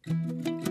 నవ్వని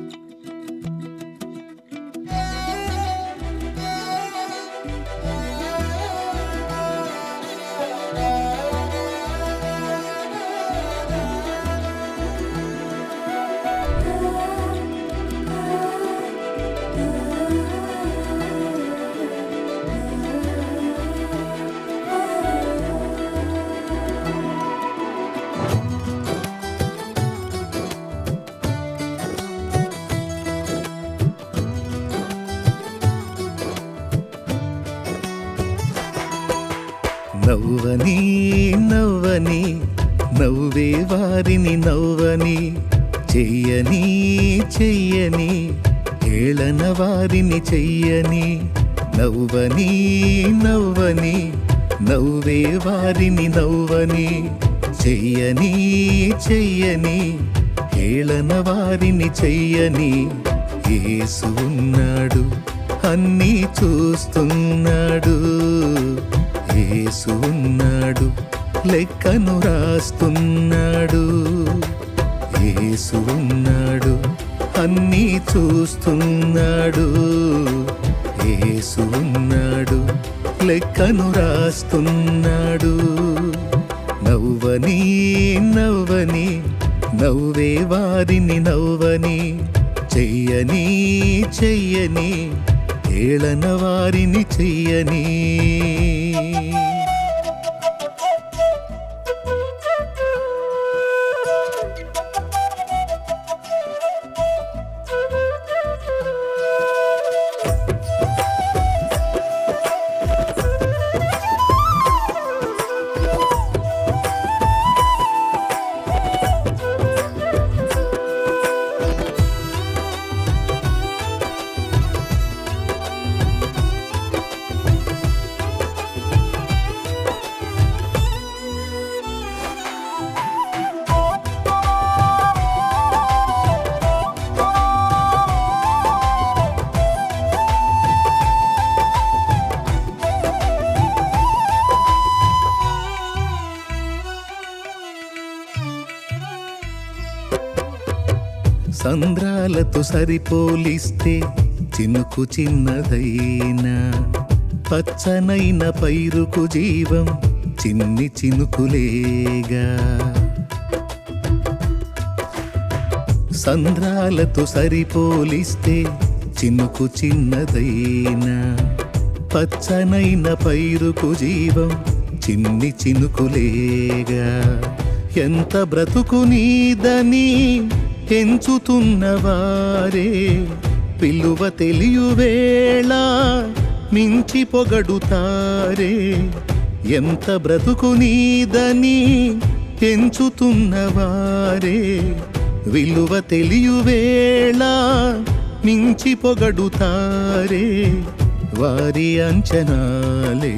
నవ్వని నవ్వే వారిని నవ్వని, చెయ్యని చెయ్యని ఏళన వారిని చెయ్యని. నవ్వని నవ్వని నవ్వే వారిని నవ్వని, చెయ్యని చెయ్యని ఏళన వారిని చెయ్యని. యేసు ఉన్నాడు, అన్నీ చూస్తున్నాడు. యేసు ఉన్నాడు, లెక్కను రాస్తున్నాడు. యేసు ఉన్నాడు, అన్నీ చూస్తున్నాడు. యేసు ఉన్నాడు, లెక్కను రాస్తున్నాడు. నవ్వని నవ్వని నవ్వే వారిని నవ్వని, చెయ్యని చెయ్యని ఏళన వారిని చెయ్యని. సంద్రాలతో సరిపోలిస్తే చినుకు చిన్నదైనా, పచ్చనైన పైరుకు జీవం చిన్ని చినుకులేగా. సంద్రాలతో సరిపోలిస్తే చినుకు చిన్నదైనా, పచ్చనైన పైరుకు జీవం చిన్ని చినుకులేగా. ఎంత బ్రతుకు నీదని ఎంచుతున్నవారే పిలువ తెలియువేళ మించి పొగడుతారే. ఎంత బ్రతుకు నీదని ఎంచుతున్నవారే విలువ తెలియువేళ మించి పొగడుతారే. వారి అంచనాలే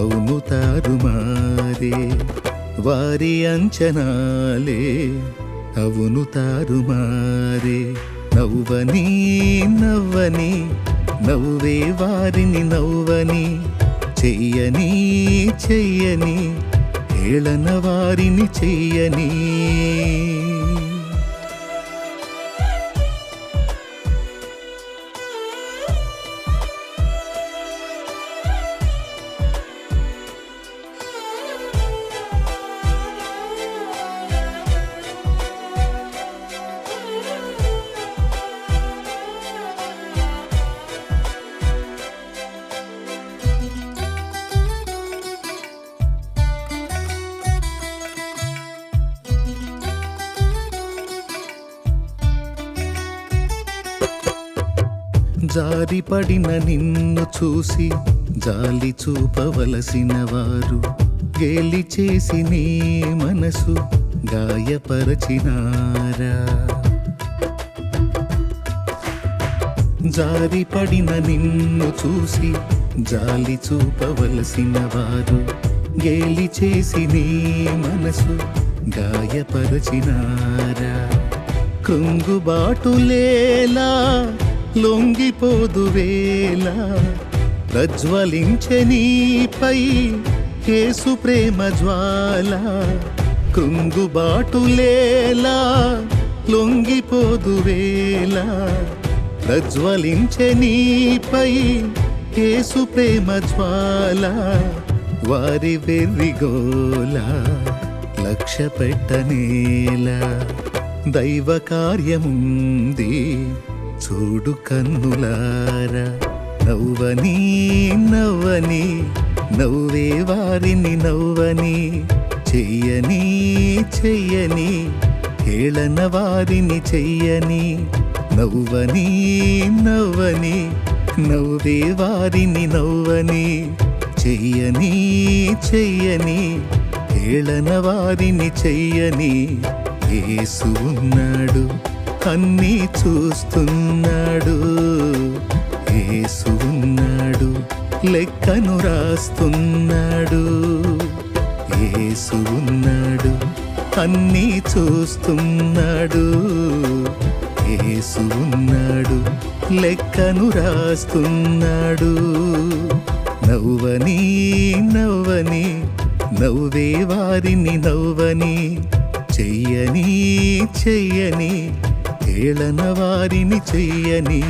అవును తారుమారే. వారి అంచనాలే అవును తారుమారే. నవ్వని నవ్వని నవ్వే వారిని నవ్వని, చెయ్యని చెయ్యని ఏళన వారిని చెయ్యని. జారిపడిన నిన్ను చూసి జాలి చూపవలసిన వారు, గేలి చేసి నీ మనసు గాయపరచినారా. జారిపడిన నిన్ను చూసి జాలి చూపవలసిన వారు, గేలి చేసి నీ మనసు గాయపరచినారా. కృంగుబాటులేలా లొంగిపోదు వేళ, ప్రజ్వలించె నీపై యేసు ప్రేమ జ్వాల. కృంగుబాటులేలా లొంగిపోదువేళ ప్రజ్వలించే నీపై యేసు ప్రేమ జ్వాల వారి వెర్రిగోల లక్ష్య పెట్టనేలా దైవ కార్యముంది చూడు కన్నులారా నవ్వని నవ్వని నవ్వే వారిని నవ్వని చెయ్యని చెయ్యని హేళన వారిని చెయ్యని నవ్వని నవ్వని నవ్వే వారిని నవ్వని చెయ్యని చెయ్యని హేళన వారిని చెయ్యని యేసు ఉన్నాడు అన్నీ చూస్తున్నాడు యేసు ఉన్నాడు లెక్కను రాస్తున్నాడు యేసు ఉన్నాడు అన్నీ చూస్తున్నాడు యేసు ఉన్నాడు లెక్కను రాస్తున్నాడు నవ్వని నవ్వని నవ్వే వారిని నవ్వని చెయ్యని చెయ్యని హేళన వారిని చెయ్యని